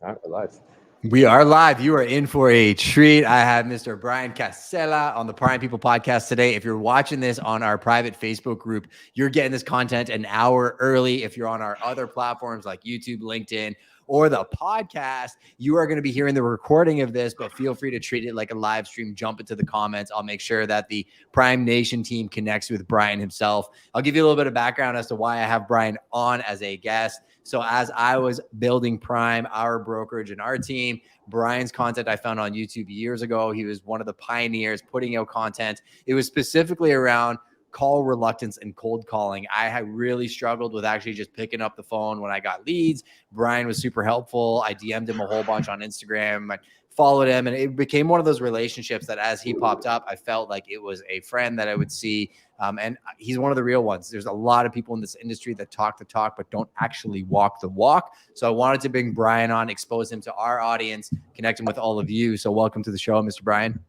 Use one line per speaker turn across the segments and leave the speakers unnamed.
All right, we're live.
We are live. You are in for a treat. I have Mr. Bryan Casella on the Prime People podcast today. If you're watching this on our private Facebook group, you're getting this content an hour early. If you're on our other platforms like YouTube, LinkedIn, or the podcast, you are going to be hearing the recording of this, but feel free to treat it like a live stream. Jump into the comments. I'll make sure that the Prime Nation team connects with Bryan himself. I'll give you a little bit of background as to why I have Bryan on as a guest. So as I was building Prime, our brokerage and our team, Bryan's content I found on YouTube years ago. He was one of the pioneers putting out content. It was specifically around call reluctance and cold calling. I had really struggled with actually just picking up the phone when I got leads. Bryan was super helpful. I DM'd him a whole bunch on Instagram. I followed him, and it became one of those relationships that as he popped up, I felt like it was a friend that I would see. And he's one of the real ones. There's a lot of people in this industry that talk the talk, but don't actually walk the walk. So I wanted to bring Bryan on, expose him to our audience, connect him with all of you. So welcome to the show, Mr. Bryan.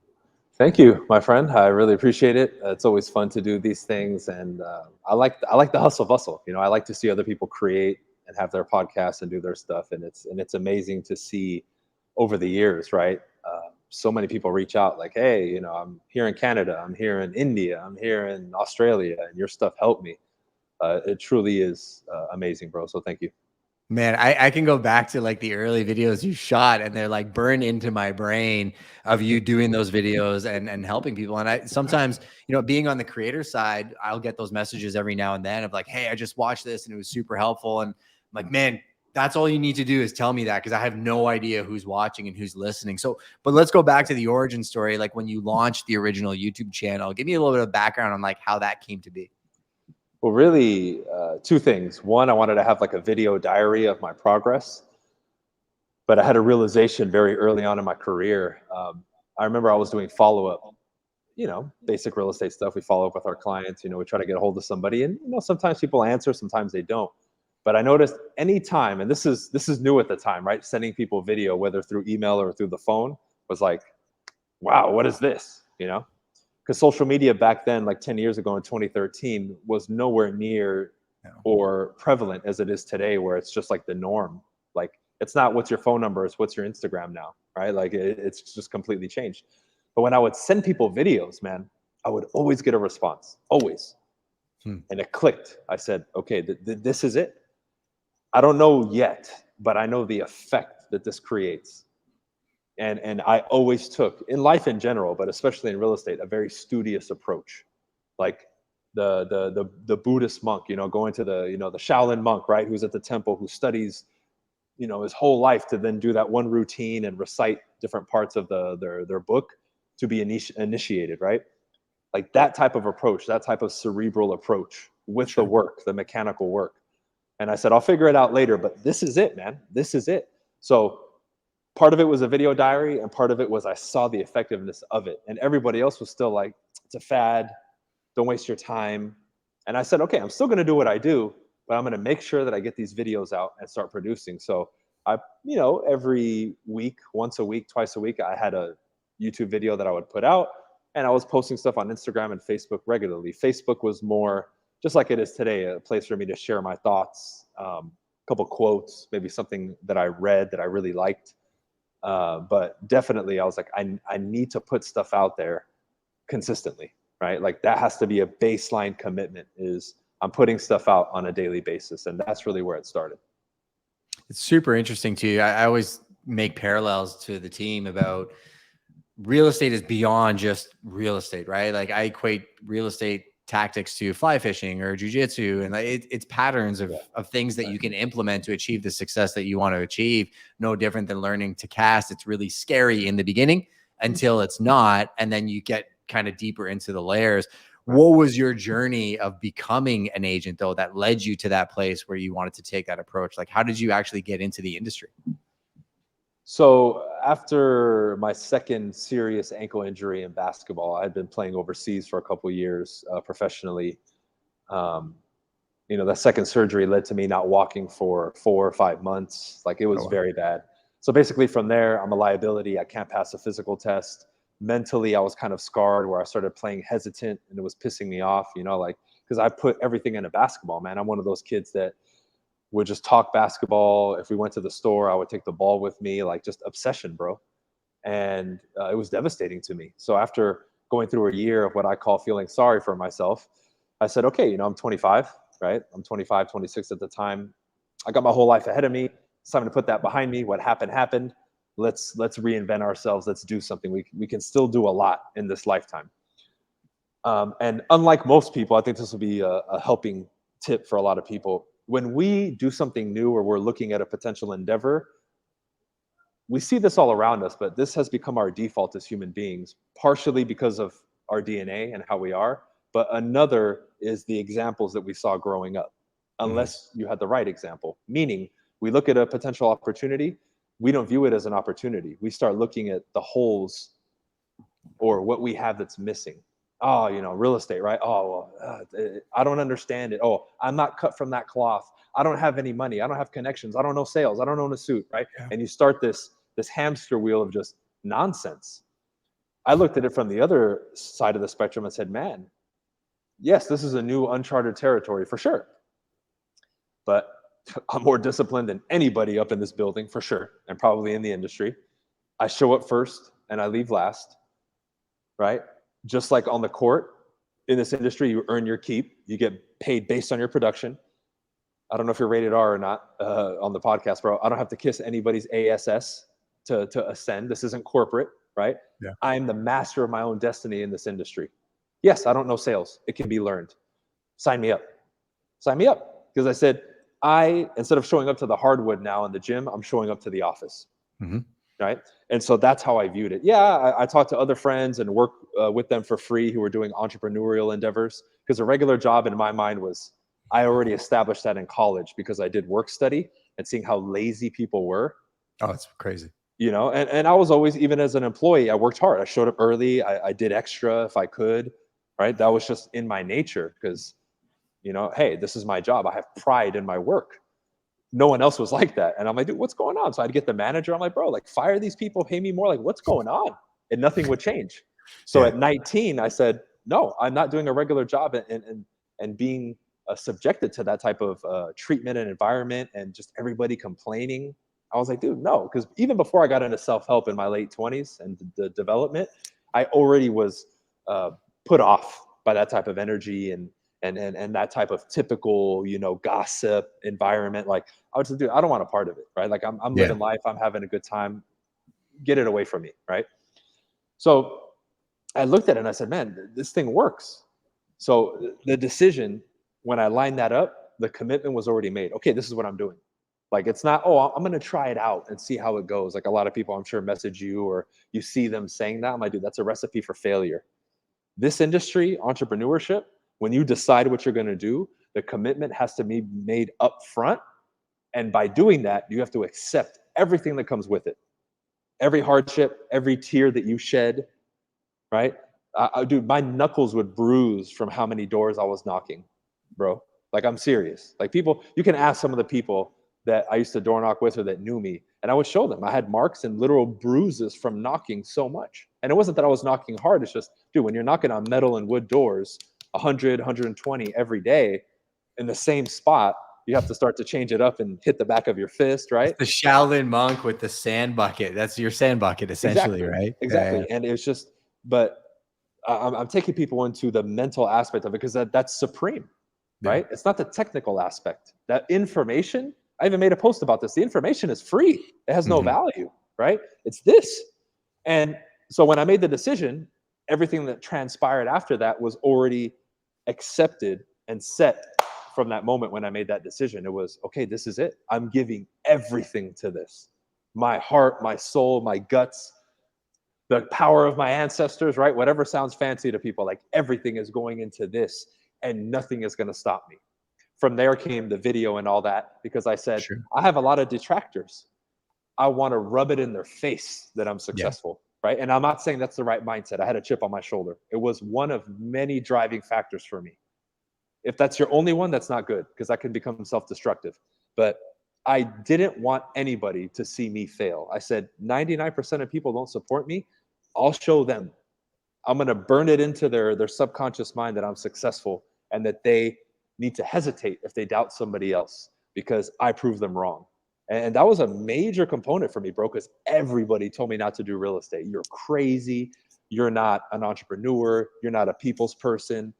Thank you, my friend. I really appreciate it. It's always fun to do these things, and I like the hustle bustle. You know, I like to see other people create and have their podcasts and do their stuff, and it's amazing to see over the years, right? So many people reach out like, hey, you know, I'm here in Canada, I'm here in India, I'm here in Australia, and your stuff helped me. It truly is amazing, bro. So thank you.
Man, I can go back to like the early videos you shot, and they're like burned into my brain of you doing those videos and helping people. And I sometimes, you know, being on the creator side, I'll get those messages every now and then of like, hey, I just watched this and it was super helpful. And I'm like, man, that's all you need to do is tell me that, because I have no idea who's watching and who's listening. So, but let's go back to the origin story. Like when you launched the original YouTube channel, give me a little bit of background on like how that came to be.
Well, really, two things. One, I wanted to have like a video diary of my progress, but I had a realization very early on in my career. I remember I was doing follow-up, you know, basic real estate stuff. We follow up with our clients, you know, we try to get a hold of somebody, and you know, sometimes people answer, sometimes they don't. But I noticed any time, and this is new at the time, right? Sending people video, whether through email or through the phone, was like, wow, what is this? You know? Because social media back then, like 10 years ago in 2013, was nowhere near or prevalent as it is today, where it's just like the norm. Like, it's not what's your phone number, it's what's your Instagram now, right? Like, it's just completely changed. But when I would send people videos, man, I would always get a response, always. And it clicked. I said, okay, this is it. I don't know yet, but I know the effect that this creates. And I always took, in life in general, but especially in real estate, a very studious approach. Like the Buddhist monk, you know, going to the, you know, the Shaolin monk, right, who's at the temple, who studies, you know, his whole life to then do that one routine and recite different parts of their book to be initiated, right? Like that type of approach, that type of cerebral approach with the work, the mechanical work. And I said, I'll figure it out later, but this is it, man. This is it. So part of it was a video diary, and part of it was I saw the effectiveness of it. And everybody else was still like, it's a fad. Don't waste your time. And I said, okay, I'm still going to do what I do, but I'm going to make sure that I get these videos out and start producing. So I, you know, every week, once a week, twice a week, I had a YouTube video that I would put out, and I was posting stuff on Instagram and Facebook regularly. Facebook was more, just like it is today, a place for me to share my thoughts, a couple quotes, maybe something that I read that I really liked. But definitely I was like, I need to put stuff out there consistently, right? Like that has to be a baseline commitment, is I'm putting stuff out on a daily basis. And that's really where it started.
It's super interesting too. I always make parallels to the team about real estate is beyond just real estate, right? Like I equate real estate tactics to fly fishing or jujitsu, and it's patterns of things that you can implement to achieve the success that you want to achieve. No different than learning to cast. It's really scary in the beginning until it's not, and then you get kind of deeper into the layers. What was your journey of becoming an agent, though, that led you to that place where you wanted to take that approach? Like, how did you actually get into the industry?
So after my second serious ankle injury in basketball, I had been playing overseas for a couple of years professionally. You know, that second surgery led to me not walking for 4 or 5 months. Like it was very bad. So basically from there, I'm a liability. I can't pass a physical test. Mentally, I was kind of scarred, where I started playing hesitant, and it was pissing me off, you know, like, because I put everything into basketball, man. I'm one of those kids that would just talk basketball. If we went to the store, I would take the ball with me, like just obsession, bro. And it was devastating to me. So after going through a year of what I call feeling sorry for myself, I said, okay, I'm 25, right? I'm 25, 26 at the time. I got my whole life ahead of me. It's time to put that behind me. What happened, happened. Let's reinvent ourselves. Let's do something. We can still do a lot in this lifetime. And unlike most people, I think this will be a helping tip for a lot of people. When we do something new or we're looking at a potential endeavor, we see this all around us, but this has become our default as human beings, partially because of our DNA and how we are. But another is the examples that we saw growing up, unless you had the right example. Meaning, we look at a potential opportunity, we don't view it as an opportunity. We start looking at the holes or what we have that's missing. Oh, real estate, right? Oh, well, I don't understand it. Oh, I'm not cut from that cloth. I don't have any money. I don't have connections. I don't know sales. I don't own a suit, right?
Yeah.
And you start this hamster wheel of just nonsense. I looked at it from the other side of the spectrum and said, man, yes, this is a new uncharted territory for sure. But I'm more disciplined than anybody up in this building for sure, and probably in the industry. I show up first and I leave last, right? Just like on the court, in this industry, you earn your keep. You get paid based on your production. I don't know if you're rated R or not on the podcast, bro. I don't have to kiss anybody's ASS to ascend. This isn't corporate, right?
Yeah.
I'm the master of my own destiny in this industry. Yes, I don't know sales. It can be learned. Sign me up. Sign me up. Because I said, instead of showing up to the hardwood now in the gym, I'm showing up to the office. Right? And so that's how I viewed it. Yeah, I talked to other friends and work with them for free who were doing entrepreneurial endeavors, because a regular job in my mind was, I already established that in college because I did work study and seeing how lazy people were.
Oh, it's crazy.
And I was always, even as an employee, I worked hard. I showed up early. I did extra if I could, right? That was just in my nature because, hey, this is my job. I have pride in my work. No one else was like that. And I'm like, dude, what's going on? So I'd get the manager. I'm like, bro, like fire these people, pay me more. Like, what's going on? And nothing would change. So at 19, I said, no, I'm not doing a regular job and being subjected to that type of treatment and environment and just everybody complaining. I was like, dude, no, because even before I got into self-help in my late 20s and the development, I already was put off by that type of energy and that type of typical, gossip environment. Like I was just, dude, I don't want a part of it, right? Like I'm living life, I'm having a good time. Get it away from me, right? So I looked at it and I said, man, this thing works. So the decision, when I lined that up, the commitment was already made. Okay, this is what I'm doing. Like it's not, oh, I'm gonna try it out and see how it goes. Like a lot of people, I'm sure, message you or you see them saying that. I'm like, dude, that's a recipe for failure. This industry, entrepreneurship, when you decide what you're going to do, the commitment has to be made up front. And by doing that, you have to accept everything that comes with it. Every hardship, every tear that you shed, right? Dude, my knuckles would bruise from how many doors I was knocking, bro. Like, I'm serious. Like, people, you can ask some of the people that I used to door knock with or that knew me, and I would show them. I had marks and literal bruises from knocking so much. And it wasn't that I was knocking hard. It's just, dude, when you're knocking on metal and wood doors, 100, 120 every day in the same spot, you have to start to change it up and hit the back of your fist, right?
The Shaolin monk with the sand bucket. That's your sand bucket, essentially, right?
Exactly. And it's just, but I'm taking people into the mental aspect of it because that's supreme, right? It's not the technical aspect. That information, I even made a post about this. The information is free. It has no value, right? It's this. And so when I made the decision, everything that transpired after that was already accepted and set from that moment when I made that decision. It was, okay, this is it. I'm giving everything to this. My heart, my soul, my guts, the power of my ancestors, right? Whatever sounds fancy to people, like everything is going into this and nothing is going to stop me. From there came the video and all that, because I said, I have a lot of detractors. I want to rub it in their face that I'm successful, right? And I'm not saying that's the right mindset. I had a chip on my shoulder. It was one of many driving factors for me. If that's your only one, that's not good, because that can become self-destructive. But I didn't want anybody to see me fail. I said, 99% of people don't support me. I'll show them. I'm going to burn it into their subconscious mind that I'm successful and that they need to hesitate if they doubt somebody else. because I proved them wrong. And that was a major component for me, bro, because everybody told me not to do real estate. You're crazy. You're not an entrepreneur. You're not a people's person.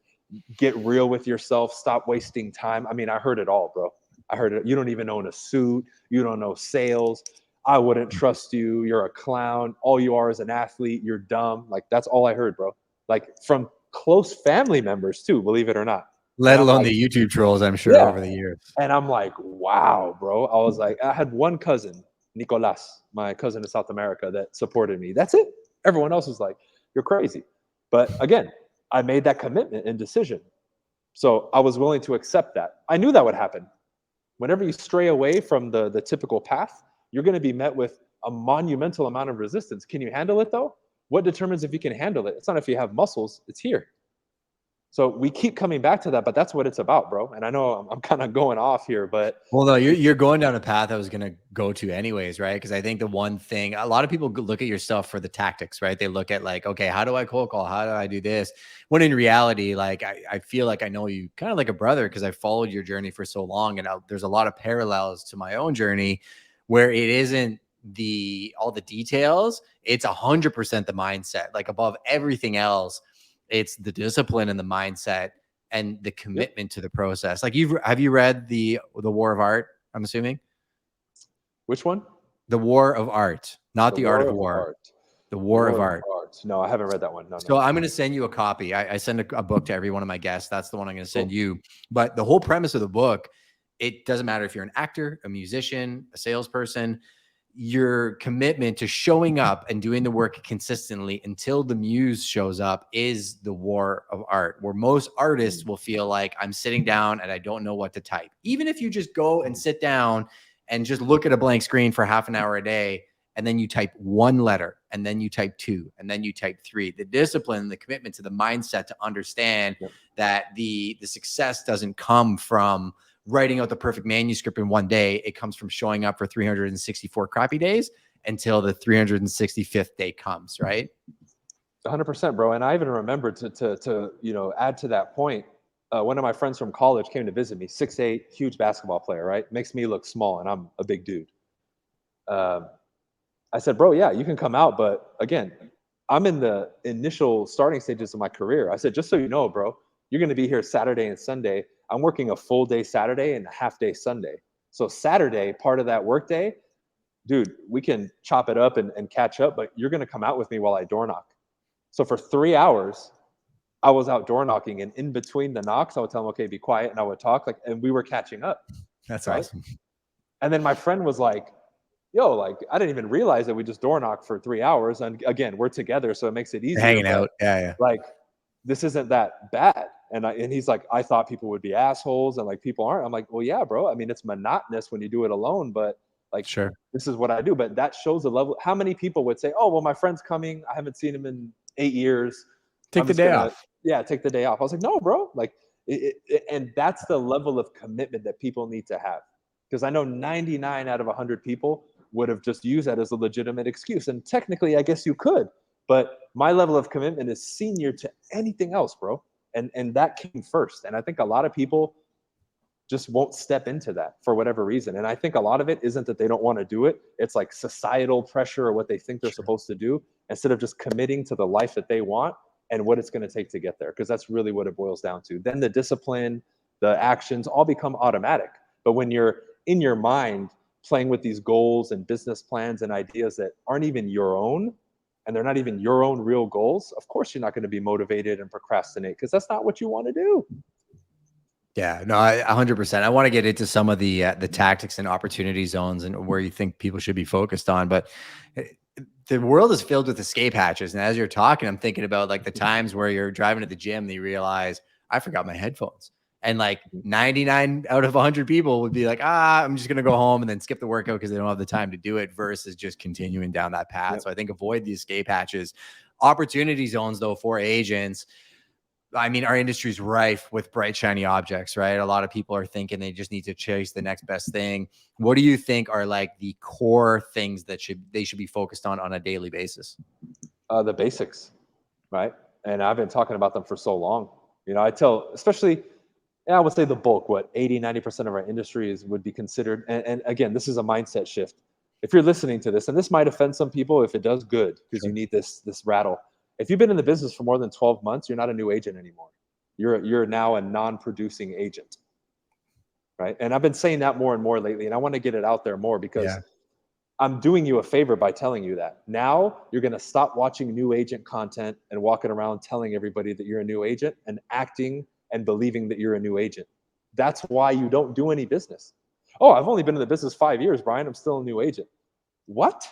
Get real with yourself. Stop wasting time. I mean, I heard it all, bro. I heard it. You don't even own a suit. You don't know sales. I wouldn't trust you. You're a clown. All you are is an athlete. You're dumb. Like, that's all I heard, bro. Like, from close family members too, believe it or not. And
Let
I'm
alone
like,
the YouTube trolls, I'm sure,
yeah.
over the years.
And I'm like, wow, bro. I was like, I had one cousin, Nicolas, my cousin in South America, that supported me. That's it. Everyone else was like, you're crazy. But again, I made that commitment and decision. So I was willing to accept that. I knew that would happen. Whenever you stray away from the typical path, you're going to be met with a monumental amount of resistance. Can you handle it though? What determines if you can handle it? It's not if you have muscles, it's here. So we keep coming back to that, but that's what it's about, bro. And I know I'm kind of going off here, but
well, no, you're going down a path I was going to go to anyways, right? Because I think the one thing, a lot of people look at your stuff for the tactics, right? They look at like, okay, how do I cold call? How do I do this? When in reality, like I feel like I know you kind of like a brother because I followed your journey for so long, and there's a lot of parallels to my own journey where it isn't all the details. It's 100% the mindset, like above everything else. It's the discipline and the mindset and the commitment to the process. Like have you read the War of Art? I'm assuming.
Which one?
The War of Art, not the Art of War.
Art.
The War of Art.
No, I haven't read that one. No.
So I'm going to send you a copy. I send a book to every one of my guests. That's the one I'm going to send you. But the whole premise of the book, it doesn't matter if you're an actor, a musician, a salesperson, your commitment to showing up and doing the work consistently until the muse shows up is the war of art, where most artists will feel like I'm sitting down and I don't know what to type. Even if you just go and sit down and just look at a blank screen for half an hour a day, and then you type one letter, and then you type two, and then you type three. The discipline, the commitment to the mindset to understand that the success doesn't come from writing out the perfect manuscript in one day. It comes from showing up for 364 crappy days until the 365th day comes, right?
100%, bro. And I even remember to add to that point, one of my friends from college came to visit me, 6'8", huge basketball player, right? Makes me look small, and I'm a big dude. I said, bro, yeah, you can come out. But again, I'm in the initial starting stages of my career. I said, just so you know, bro, you're going to be here Saturday and Sunday. I'm working a full day Saturday and a half day Sunday. So Saturday, part of that work day, dude, we can chop it up and catch up, but you're going to come out with me while I door knock. So for 3 hours, I was out door knocking, and in between the knocks, I would tell them, okay, be quiet. And I would talk and we were catching up.
That's right? Awesome.
And then my friend was like, yo, like, I didn't even realize that we just door knocked for 3 hours. And again, we're together, so it makes it easier.
Hanging out. Yeah.
Like, this isn't that bad. And he's like, I thought people would be assholes and like people aren't. I'm like, well, yeah, bro. I mean, it's monotonous when you do it alone, but like,
sure,
this is what I do. But that shows the level. How many people would say, oh, well, my friend's coming. I haven't seen him in 8 years.
Take the day off.
Yeah, take the day off. I was like, no, bro. Like, and that's the level of commitment that people need to have. Because I know 99 out of 100 people would have just used that as a legitimate excuse. And technically, I guess you could. But my level of commitment is senior to anything else, bro. And that came first. And I think a lot of people just won't step into that for whatever reason. And I think a lot of it isn't that they don't want to do it. It's like societal pressure or what they think they're supposed to do, instead of just committing to the life that they want and what it's going to take to get there. Because that's really what it boils down to. Then the discipline, the actions all become automatic. But when you're in your mind playing with these goals and business plans and ideas that aren't even your own, and they're not even your own real goals, of course you're not going to be motivated and procrastinate, because that's not what you want to do.
Yeah, no, 100%. I want to get into some of the tactics and opportunity zones and where you think people should be focused on. But the world is filled with escape hatches. And as you're talking, I'm thinking about like the times where you're driving to the gym and you realize, I forgot my headphones. And like 99 out of 100 people would be like, I'm just going to go home and then skip the workout because they don't have the time to do it, versus just continuing down that path. Yep. So I think avoid the escape hatches. Opportunity zones, though, for agents. I mean, our industry is rife with bright, shiny objects, right? A lot of people are thinking they just need to chase the next best thing. What do you think are like the core things that they should be focused on a daily basis?
The basics, right? And I've been talking about them for so long. You know, I tell, especially, And I would say the bulk, what 80-90% of our industry would be considered. And again, this is a mindset shift. If you're listening to this, and this might offend some people, if it does, good, because you need this rattle. If you've been in the business for more than 12 months, you're not a new agent anymore. You're now a non-producing agent, right? And I've been saying that more and more lately, and I want to get it out there more because I'm doing you a favor by telling you that. Now you're going to stop watching new agent content and walking around telling everybody that you're a new agent and acting and believing that you're a new agent. That's why you don't do any business. Oh, I've only been in the business 5 years, Bryan. I'm still a new agent. What?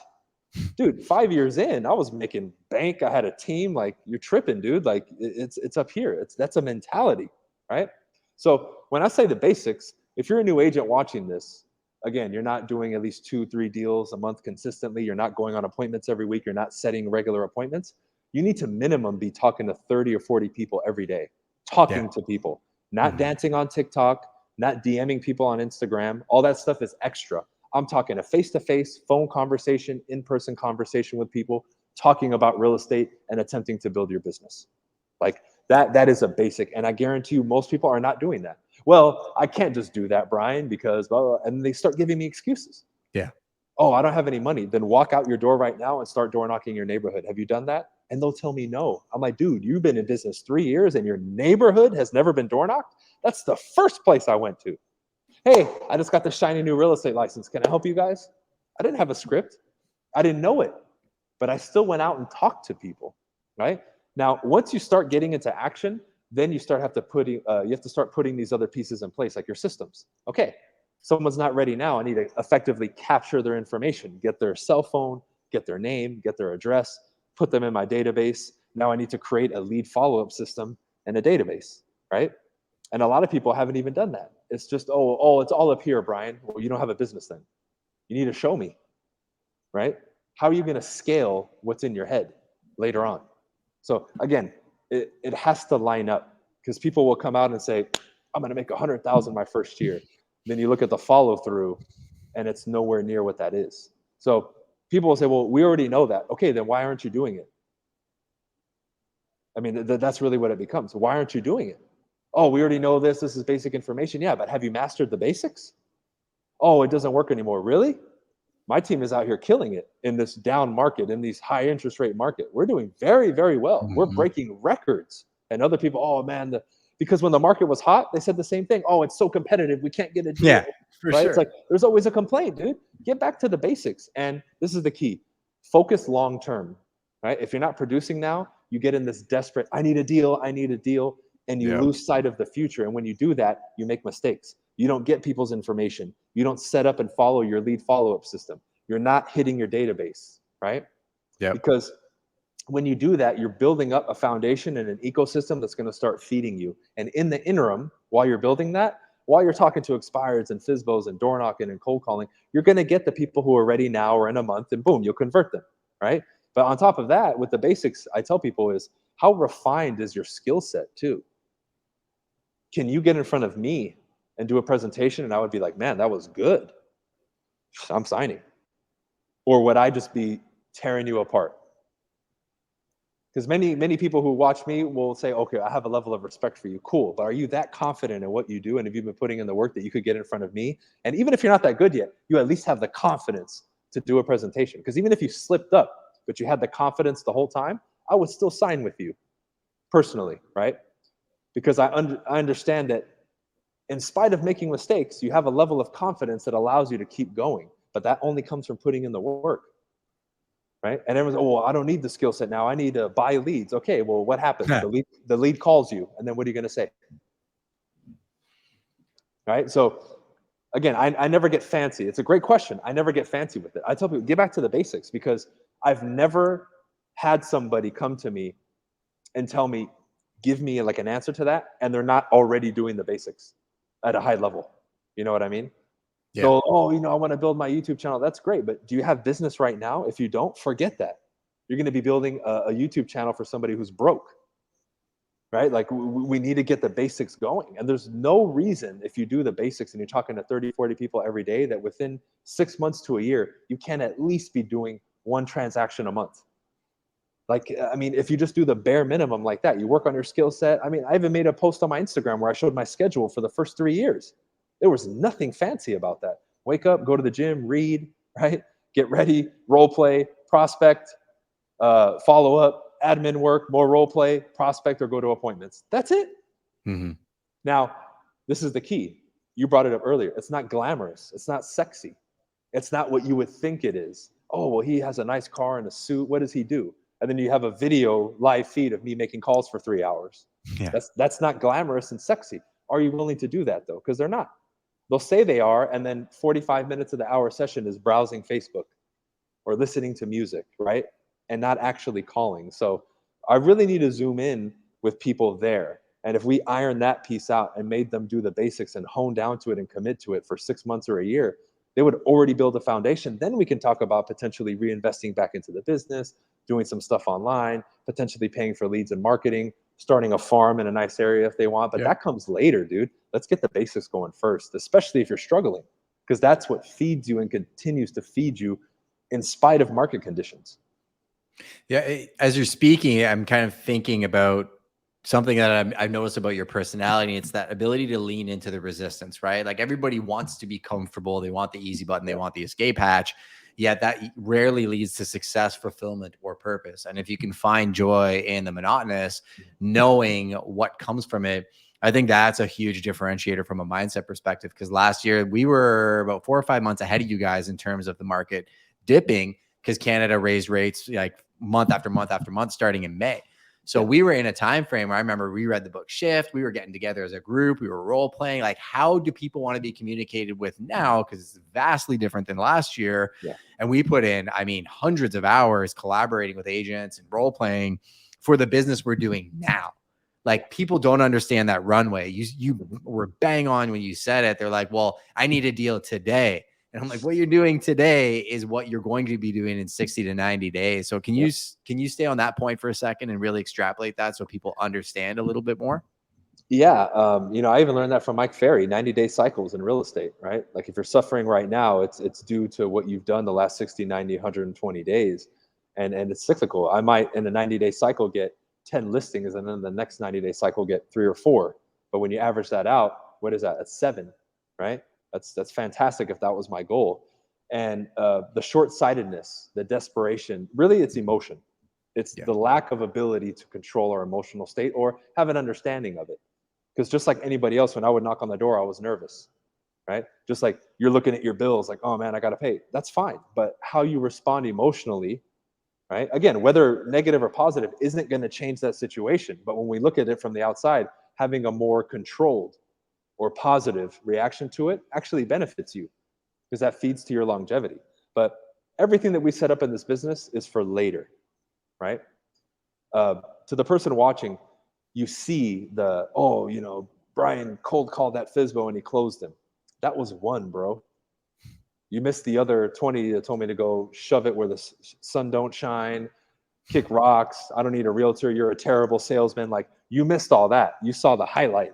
Dude, 5 years in, I was making bank. I had a team. Like, you're tripping, dude. Like, it's up here. That's a mentality, right? So when I say the basics, if you're a new agent watching this, again, you're not doing at least 2-3 deals a month consistently. You're not going on appointments every week. You're not setting regular appointments. You need to minimum be talking to 30 or 40 people every day, talking to people, not dancing on TikTok, not DMing people on Instagram. All that stuff is extra. I'm talking a face-to-face phone conversation, in-person conversation with people, talking about real estate and attempting to build your business. Like that is a basic. And I guarantee you most people are not doing that. Well, I can't just do that, Bryan, because blah, blah, blah. And they start giving me excuses.
Yeah.
Oh, I don't have any money. Then walk out your door right now and start door knocking your neighborhood. Have you done that? And they'll tell me no. I'm like, dude, you've been in business 3 years and your neighborhood has never been door knocked? That's the first place I went to. Hey, I just got the shiny new real estate license. Can I help you guys? I didn't have a script. I didn't know it, but I still went out and talked to people, right? Now, once you start getting into action, then you have to start putting these other pieces in place, like your systems. Okay, someone's not ready now. I need to effectively capture their information, get their cell phone, get their name, get their address, put them in my database. Now I need to create a lead follow-up system and a database, right? And a lot of people haven't even done that. It's just, oh, it's all up here, Bryan. Well, you don't have a business then. You need to show me, right? How are you going to scale what's in your head later on? So again, it has to line up, because people will come out and say, I'm going to make 100,000 my first year. Then you look at the follow through and it's nowhere near what that is. So people will say, well, we already know that. Okay, then why aren't you doing it? I mean, that's really what it becomes. Why aren't you doing it? Oh, we already know this. This is basic information. Yeah, but have you mastered the basics? Oh, it doesn't work anymore. Really? My team is out here killing it in this down market, in these high interest rate market. We're doing very, very well. We're breaking records. And other people, oh man, because when the market was hot, they said the same thing. Oh, it's so competitive. We can't get a deal.
Yeah, for
right?
sure.
It's like, there's always a complaint, dude. Get back to the basics. And this is the key. Focus long-term, right? If you're not producing now, you get in this desperate, I need a deal, and you lose sight of the future. And when you do that, you make mistakes. You don't get people's information. You don't set up and follow your lead follow-up system. You're not hitting your database, right?
Yeah.
Because when you do that, you're building up a foundation and an ecosystem that's going to start feeding you. And in the interim, while you're building that, while you're talking to expireds and FSBOs and door knocking and cold calling, you're going to get the people who are ready now or in a month, and boom, you'll convert them, right? But on top of that, with the basics, I tell people is, how refined is your skill set too? Can you get in front of me and do a presentation and I would be like, man, that was good, I'm signing? Or would I just be tearing you apart? Because many people who watch me will say, okay, I have a level of respect for you. Cool. But are you that confident in what you do? And have you been putting in the work that you could get in front of me? And even if you're not that good yet, you at least have the confidence to do a presentation. Because even if you slipped up, but you had the confidence the whole time, I would still sign with you personally, right? Because I understand that in spite of making mistakes, you have a level of confidence that allows you to keep going. But that only comes from putting in the work. Right? And everyone's, oh, well, I don't need the skill set now. I need to buy leads. Okay, well, what happens? The lead calls you, and then what are you going to say? Right? So again, I never get fancy. It's a great question. I never get fancy with it. I tell people, get back to the basics, because I've never had somebody come to me and tell me, give me like an answer to that, and they're not already doing the basics at a high level. You know what I mean?
Yeah.
So, oh, I want to build my YouTube channel. That's great. But do you have business right now? If you don't, forget that. You're going to be building a YouTube channel for somebody who's broke, right? Like we need to get the basics going. And there's no reason, if you do the basics and you're talking to 30, 40 people every day, that within 6 months to a year, you can at least be doing one transaction a month. Like, I mean, if you just do the bare minimum like that, you work on your skill set. I mean, I even made a post on my Instagram where I showed my schedule for the first 3 years. There was nothing fancy about that. Wake up, go to the gym, read, right? Get ready, role play, prospect, follow up, admin work, more role play, prospect, or go to appointments. That's it.
Mm-hmm.
Now, this is the key. You brought it up earlier. It's not glamorous. It's not sexy. It's not what you would think it is. Oh, well, he has a nice car and a suit. What does he do? And then you have a video live feed of me making calls for 3 hours.
Yeah.
That's not glamorous and sexy. Are you willing to do that though? Because they're not. They'll say they are, and then 45 minutes of the hour session is browsing Facebook or listening to music, right? And not actually calling. So I really need to zoom in with people there. And if we iron that piece out and made them do the basics and hone down to it and commit to it for 6 months or a year, they would already build a foundation. Then we can talk about potentially reinvesting back into the business, doing some stuff online, potentially paying for leads and marketing, starting a farm in a nice area if they want. But that comes later, dude. Let's get the basics going first, especially if you're struggling, because that's what feeds you and continues to feed you in spite of market conditions.
Yeah. As you're speaking, I'm kind of thinking about something that I've noticed about your personality. It's that ability to lean into the resistance, right? Like everybody wants to be comfortable. They want the easy button. They want the escape hatch. Yet that rarely leads to success, fulfillment, or purpose. And if you can find joy in the monotonous, knowing what comes from it, I think that's a huge differentiator from a mindset perspective. Because last year we were about 4 or 5 months ahead of you guys in terms of the market dipping, because Canada raised rates like month after month after month starting in May. So we were in a time frame where I remember we read the book Shift. We were getting together as a group. We were role playing. Like, how do people want to be communicated with now? Because it's vastly different than last year.
Yeah.
And we put in, I mean, hundreds of hours collaborating with agents and role playing for the business we're doing now. Like, people don't understand that runway. You were bang on when you said it. They're like, well, I need a deal today. And I'm like, what you're doing today is what you're going to be doing in 60 to 90 days. So can you stay on that point for a second and really extrapolate that so people understand a little bit more?
Yeah. I even learned that from Mike Ferry, 90-day cycles in real estate, right? Like if you're suffering right now, it's due to what you've done the last 60, 90, 120 days. And it's cyclical. I might in a 90-day cycle get 10 listings and then the next 90-day cycle get 3 or 4. But when you average that out, what is that? That's 7, right? That's fantastic if that was my goal. And the short-sightedness, the desperation, really it's emotion. It's the lack of ability to control our emotional state or have an understanding of it. Because just like anybody else, when I would knock on the door, I was nervous, right? Just like you're looking at your bills, like, oh man, I got to pay. That's fine. But how you respond emotionally, right? Again, whether negative or positive isn't going to change that situation. But when we look at it from the outside, having a more controlled or positive reaction to it actually benefits you because that feeds to your longevity. But everything that we set up in this business is for later, right? To the person watching, you see Bryan cold called that FSBO and he closed him. That was one, bro. You missed the other 20 that told me to go shove it where the sun don't shine, kick rocks. I don't need a realtor. You're a terrible salesman. Like, you missed all that. You saw the highlight.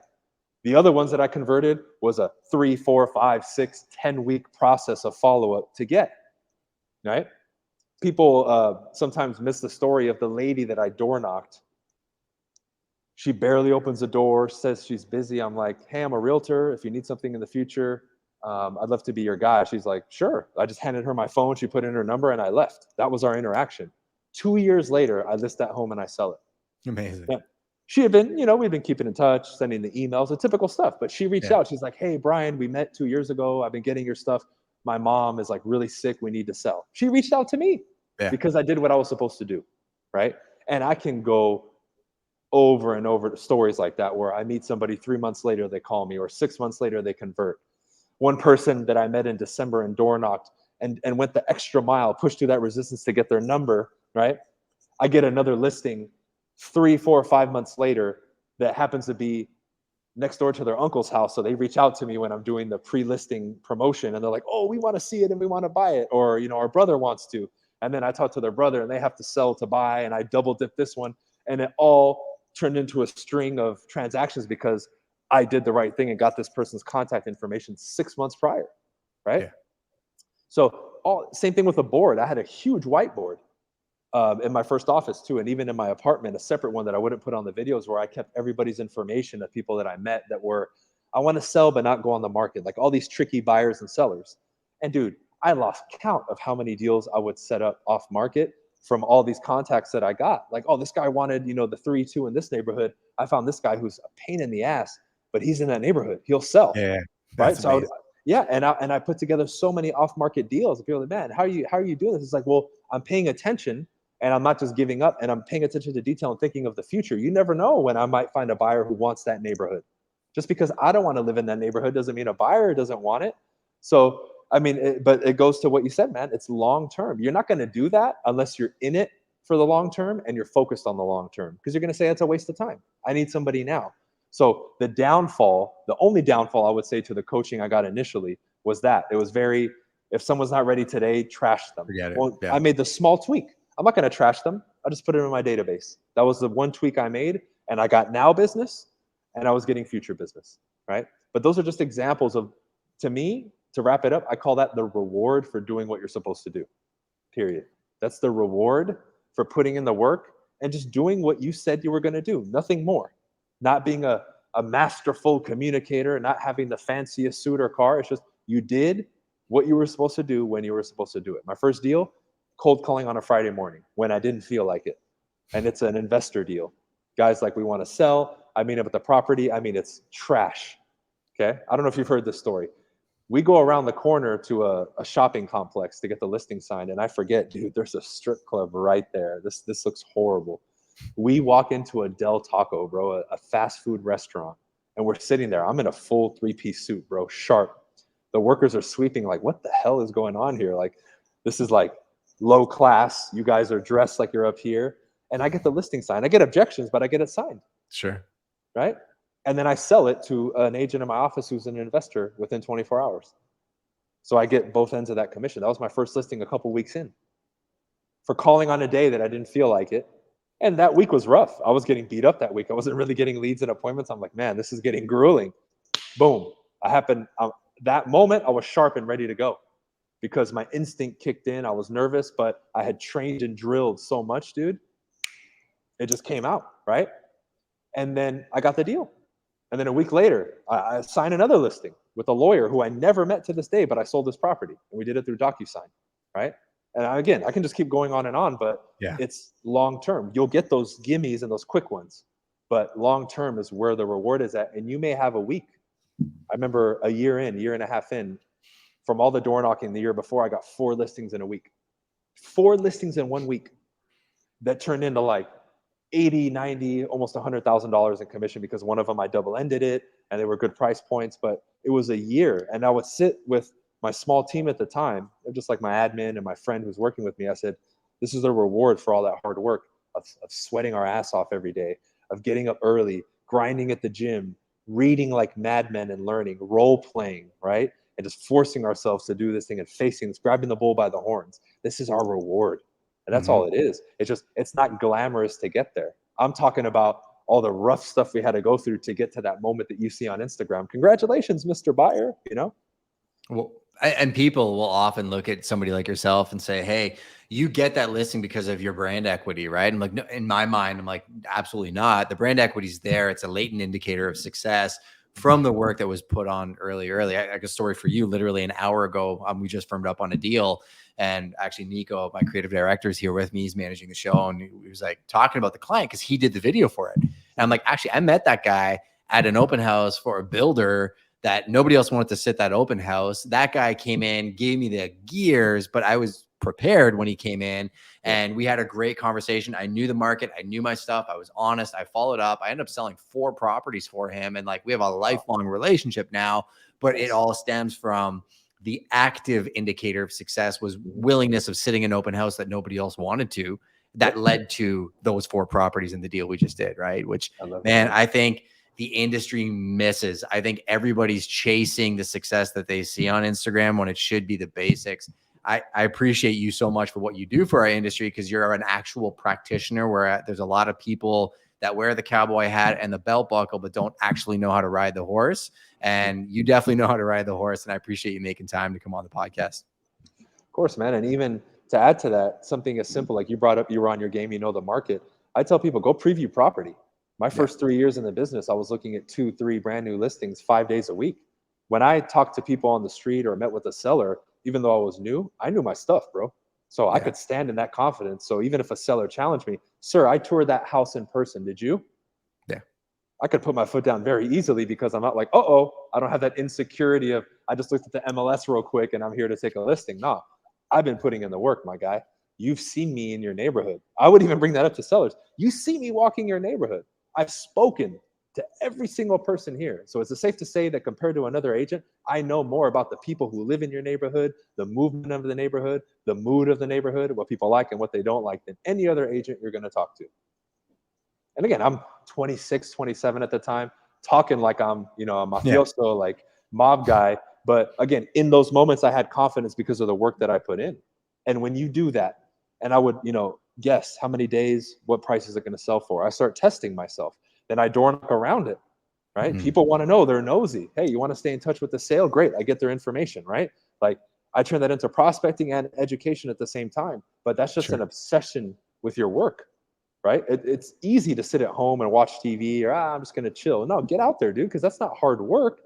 The other ones that I converted was a 3, 4, 5, 6, 10-week process of follow-up to get, right? People sometimes miss the story of the lady that I door knocked. She barely opens the door, says she's busy. I'm like, hey, I'm a realtor. If you need something in the future, I'd love to be your guy. She's like, sure. I just handed her my phone. She put in her number and I left. That was our interaction. 2 years later, I list that home and I sell it.
Amazing.
Yeah. She had been, we've been keeping in touch, sending the emails, the typical stuff. But she reached out. She's like, hey, Bryan, we met 2 years ago. I've been getting your stuff. My mom is like really sick. We need to sell. She reached out to me because I did what I was supposed to do, right? And I can go over and over stories like that where I meet somebody 3 months later, they call me, or 6 months later, they convert. One person that I met in December and door knocked and went the extra mile, pushed through that resistance to get their number, right? I get another listing 3, 4, 5 months later that happens to be next door to their uncle's house. So they reach out to me when I'm doing the pre-listing promotion and they're like, oh, we want to see it and we want to buy it. Or, our brother wants to. And then I talk to their brother and they have to sell to buy. And I double dip this one. And it all turned into a string of transactions because I did the right thing and got this person's contact information 6 months prior, right? So same thing with the board. I had a huge whiteboard. in my first office too. And even in my apartment, a separate one that I wouldn't put on the videos, where I kept everybody's information of people that I met that were, I want to sell, but not go on the market. Like all these tricky buyers and sellers. And dude, I lost count of how many deals I would set up off market from all these contacts that I got. Like, oh, this guy wanted, the 3-2 in this neighborhood. I found this guy who's a pain in the ass, but he's in that neighborhood. He'll sell.
Yeah,
Right.
that's
So I would,
amazing.
yeah. And I put together so many off market deals. And people are like, man, how are you doing this? It's like, well, I'm paying attention and I'm not just giving up, and I'm paying attention to detail and thinking of the future. You never know when I might find a buyer who wants that neighborhood. Just because I don't want to live in that neighborhood doesn't mean a buyer doesn't want it. So, I mean, but it goes to what you said, man. It's long term. You're not going to do that unless you're in it for the long term and you're focused on the long term, because you're going to say it's a waste of time. I need somebody now. So the only downfall I would say to the coaching I got initially was that it was very, if someone's not ready today, trash them.
Forget it.
Well,
Yeah.
I made the small tweak. I'm not going to trash them. I'll just put it in my database. That was the one tweak I made, and I got now business, and I was getting future business, right? But those are just examples of, to me, to wrap it up, I call that the reward for doing what you're supposed to do, period. That's the reward for putting in the work and just doing what you said you were going to do, nothing more. Not being a masterful communicator, not having the fanciest suit or car. It's just you did what you were supposed to do when you were supposed to do it. My first deal, cold calling on a Friday morning when I didn't feel like it. And it's an investor deal. Guys like, we want to sell. I mean, up at the property, I mean, it's trash. Okay. I don't know if you've heard this story. We go around the corner to a shopping complex to get the listing signed. And I forget, dude, there's a strip club right there. This looks horrible. We walk into a Del Taco, bro, a fast food restaurant. And we're sitting there. I'm in a full 3-piece suit, bro, sharp. The workers are sweeping, like, what the hell is going on here? Like, this is like low class. You guys are dressed like you're up here. And I get the listing signed. I get objections, but I get it signed.
Sure.
Right. And then I sell it to an agent in my office who's an investor within 24 hours. So I get both ends of that commission. That was my first listing a couple weeks in, for calling on a day that I didn't feel like it. And that week was rough. I was getting beat up that week. I wasn't really getting leads and appointments. I'm like, man, this is getting grueling. Boom. That moment I was sharp and ready to go, because my instinct kicked in. I was nervous, but I had trained and drilled so much, dude. It just came out, right? And then I got the deal. And then a week later, I signed another listing with a lawyer who I never met to this day, but I sold this property, and we did it through DocuSign, right? And again, I can just keep going on, but
Yeah.
it's long term. You'll get those gimmies and those quick ones, but long term is where the reward is at. And you may have a week. I remember a year and a half in, from all the door knocking the year before, I got 4 listings in a week. 4 listings in 1 week that turned into like 80, 90, almost $100,000 in commission, because one of them I double ended it and they were good price points. But it was a year, and I would sit with my small team at the time, just like my admin and my friend who's working with me. I said, this is the reward for all that hard work of sweating our ass off every day, of getting up early, grinding at the gym, reading like madmen and learning, role playing, right? And just forcing ourselves to do this thing and facing this, grabbing the bull by the horns. This is our reward. And that's all it is. It's not glamorous to get there. I'm talking about all the rough stuff we had to go through to get to that moment that you see on Instagram. Congratulations, Mr. Buyer,
Well, and people will often look at somebody like yourself and say, hey, you get that listing because of your brand equity, right? I'm like, no, in my mind, I'm like, absolutely not. The brand equity is there. It's a latent indicator of success from the work that was put on early. I got a story for you. Literally an hour ago, we just firmed up on a deal. And actually, Nico, my creative director, is here with me. He's managing the show. And he was like talking about the client because he did the video for it. And I'm like, actually, I met that guy at an open house for a builder that nobody else wanted to sit that open house. That guy came in, gave me the gears, but I was prepared when he came in, and we had a great conversation. I knew the market. I knew my stuff. I was honest. I followed up. I ended up selling 4 properties for him. And like, we have a lifelong relationship now, but it all stems from the active indicator of success was willingness of sitting in open house that nobody else wanted to, that led to those 4 properties in the deal we just did. Right. Which, man, I think the industry misses. I think everybody's chasing the success that they see on Instagram when it should be the basics. I appreciate you so much for what you do for our industry, because you're an actual practitioner, where there's a lot of people that wear the cowboy hat and the belt buckle, but don't actually know how to ride the horse. And you definitely know how to ride the horse. And I appreciate you making time to come on the podcast.
Of course, man. And even to add to that, something as simple, like you brought up, you were on your game, you know, the market. I tell people, go preview property. My first 3 years in the business, I was looking at 2-3 brand new listings 5 days a week. When I talked to people on the street or met with a seller, even though I was new, I knew my stuff, bro. So I could stand in that confidence. So even if a seller challenged me, sir, I toured that house in person. Did you?
Yeah.
I could put my foot down very easily because I'm not like, uh-oh, I don't have that insecurity of, I just looked at the MLS real quick and I'm here to take a listing. No, I've been putting in the work, my guy. You've seen me in your neighborhood. I would even bring that up to sellers. You see me walking your neighborhood. I've spoken to every single person here. So it's safe to say that compared to another agent, I know more about the people who live in your neighborhood, the movement of the neighborhood, the mood of the neighborhood, what people like and what they don't like than any other agent you're going to talk to. And again, I'm 26, 27 at the time, talking like I'm, you know, a mafioso, like mob guy. But again, in those moments, I had confidence because of the work that I put in. And when you do that, and I would, you know, guess how many days, what price is it going to sell for? I start testing myself. Then I door knock around it, right? People want to know, they're nosy. Hey, you want to stay in touch with the sale? Great. I get their information, right? Like I turn that into prospecting and education at the same time. But that's just an obsession with your work. Right? It's easy to sit at home and watch TV or I'm just going to chill. No, get out there, dude, because that's not hard work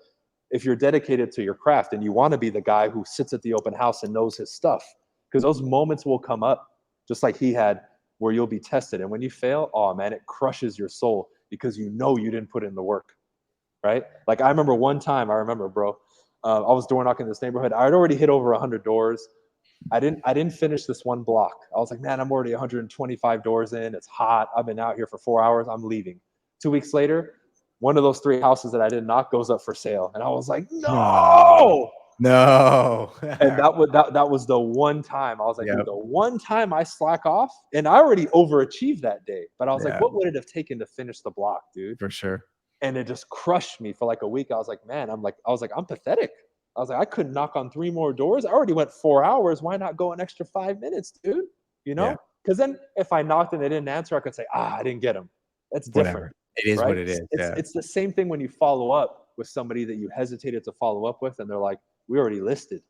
if you're dedicated to your craft and you want to be the guy who sits at the open house and knows his stuff. Because those moments will come up just like he had where you'll be tested. And when you fail, oh man, it crushes your soul because you know you didn't put in the work. Right? Like I remember one time, bro, I was door knocking in this neighborhood. I'd already hit over 100 doors. I didn't finish this one block. I was like, man, I'm already 125 doors in. It's hot. I've been out here for 4 hours. I'm leaving. 2 weeks later, one of those 3 houses that I didn't knock goes up for sale. And I was like, no.
No.
And that was the one time I was like, dude, the one time I slack off, and I already overachieved that day. But I was like, what would it have taken to finish the block, dude?
For sure.
And it just crushed me for like a week. I was like, man, I'm pathetic. I was like, I couldn't knock on 3 more doors. I already went 4 hours. Why not go an extra 5 minutes, dude? You know? Because then if I knocked and they didn't answer, I could say, I didn't get them. That's different.
Whatever. It is
right?
what it is.
It's the same thing when you follow up with somebody that you hesitated to follow up with, and they're like, we already listed,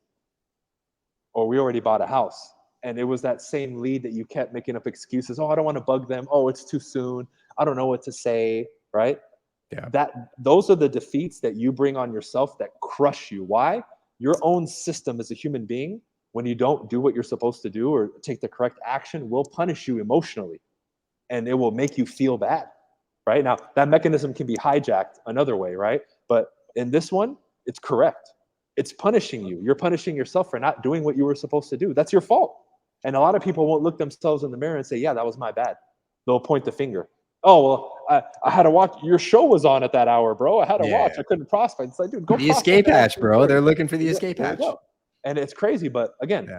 or we already bought a house. And it was that same lead that you kept making up excuses. Oh, I don't want to bug them. Oh, it's too soon. I don't know what to say, right? Yeah. Those are the defeats that you bring on yourself that crush you. Why? Your own system as a human being, when you don't do what you're supposed to do or take the correct action, will punish you emotionally, and it will make you feel bad. Right? Now, that mechanism can be hijacked another way, right? But in this one, it's correct. It's punishing you. You're punishing yourself for not doing what you were supposed to do. That's your fault. And a lot of people won't look themselves in the mirror and say, yeah, that was my bad. They'll point the finger. Oh, well, I had to watch. Your show was on at that hour, bro. I had to watch. I couldn't prospect. It's like, dude, go
the escape hatch, bro. They're looking for the escape hatch.
And it's crazy. But again,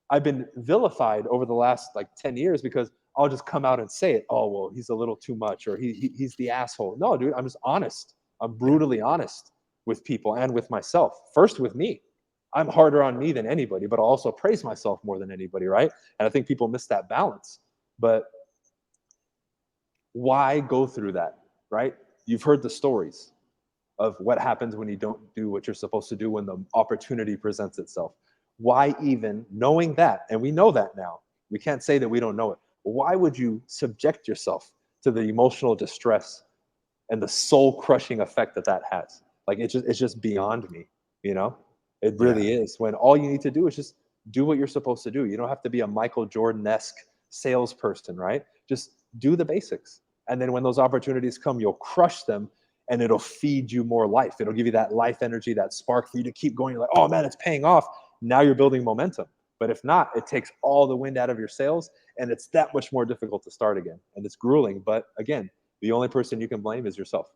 I've been vilified over the last like 10 years because I'll just come out and say it. Oh, well, he's a little too much, or he's the asshole. No, dude, I'm just honest. I'm brutally honest with people and with myself. First with me. I'm harder on me than anybody, but I'll also praise myself more than anybody, right? And I think people miss that balance. But why go through that, right? You've heard the stories of what happens when you don't do what you're supposed to do when the opportunity presents itself. Why even knowing that, and we know that now, we can't say that we don't know it. Why would you subject yourself to the emotional distress and the soul-crushing effect that has? Like, it's just beyond me, you know? It really is. When all you need to do is just do what you're supposed to do. You don't have to be a Michael Jordan-esque salesperson, right? Just do the basics. And then when those opportunities come, you'll crush them, and it'll feed you more life. It'll give you that life energy, that spark for you to keep going. You're like, oh man, it's paying off. Now you're building momentum. But if not, it takes all the wind out of your sails, and it's that much more difficult to start again. And it's grueling. But again, the only person you can blame is yourself.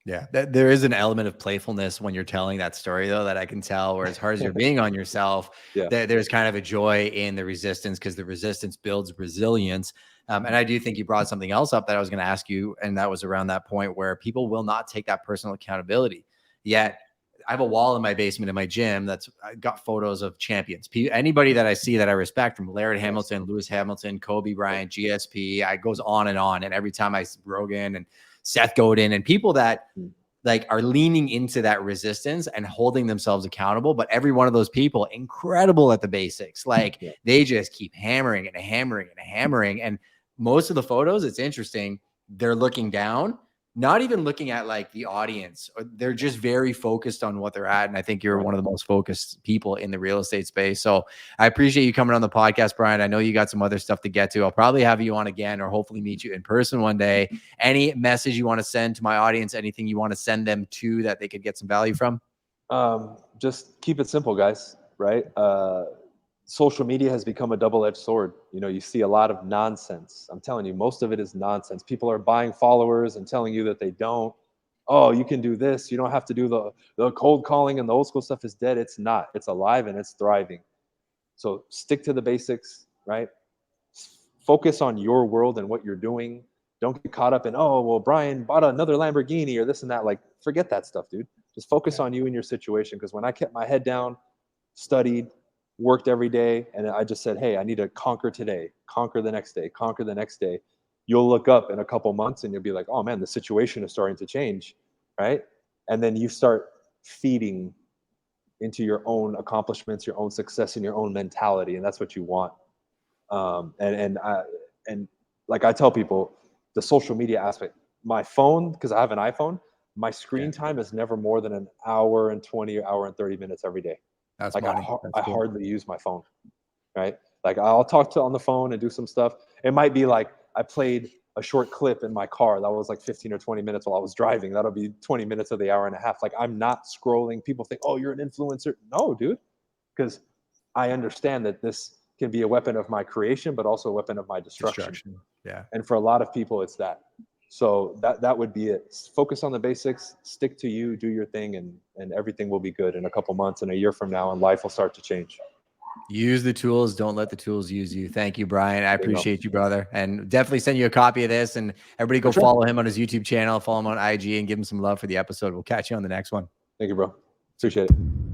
Yeah, there is an element of playfulness when you're telling that story, though, that I can tell, where as hard as you're being on yourself, there's kind of a joy in the resistance, because the resistance builds resilience. And I do think you brought something else up that I was going to ask you, and that was around that point where people will not take that personal accountability. Yet I have a wall in my basement in my gym that's got photos of champions. Anybody that I see that I respect, from Laird Hamilton, Lewis Hamilton, Kobe Bryant, GSP, it goes on. And every time I see Rogan and Seth Godin and people that like are leaning into that resistance and holding themselves accountable. But every one of those people, incredible at the basics. Like they just keep hammering and hammering and hammering. And most of the photos, it's interesting, they're looking down, not even looking at like the audience, or they're just very focused on what they're at. And I think you're one of the most focused people in the real estate space. So I appreciate you coming on the podcast, Bryan. I know you got some other stuff to get to. I'll probably have you on again, or hopefully meet you in person one day. Any message you want to send to my audience, anything you want to send them to that they could get some value from?
Just keep it simple, guys, right? Social media has become a double-edged sword. You know, you see a lot of nonsense. I'm telling you, most of it is nonsense. People are buying followers and telling you that they don't. Oh, you can do this. You don't have to do the cold calling, and the old school stuff is dead. It's not. It's alive and it's thriving. So stick to the basics, right? Focus on your world and what you're doing. Don't get caught up in, oh, well, Bryan bought another Lamborghini or this and that. Like, forget that stuff, dude. Just focus on you and your situation. Because when I kept my head down, studied, worked every day, and I just said, hey, I need to conquer today, conquer the next day, conquer the next day. You'll look up in a couple months and you'll be like, oh man, the situation is starting to change, right? And then you start feeding into your own accomplishments, your own success, and your own mentality, and that's what you want. And like I tell people, the social media aspect, my phone, because I have an iPhone, my screen time is never more than an hour and 20 or hour and 30 minutes every day.
That's
like
cool.
I hardly use my phone, right? Like I'll talk to on the phone and do some stuff. It might be like I played a short clip in my car that was like 15 or 20 minutes while I was driving. That'll be 20 minutes of the hour and a half. Like I'm not scrolling. People think, oh, you're an influencer. No, dude, because I understand that this can be a weapon of my creation, but also a weapon of my destruction.
Yeah.
And for a lot of people, it's that. So that would be it. Focus on the basics, stick to you, do your thing, and everything will be good in a couple months and a year from now, and life will start to change.
Use the tools. Don't let the tools use you. Thank you, Bryan. I appreciate you, brother. And definitely send you a copy of this. And everybody go follow him on his YouTube channel, follow him on IG, and give him some love for the episode. We'll catch you on the next one.
Thank you, bro. Appreciate it.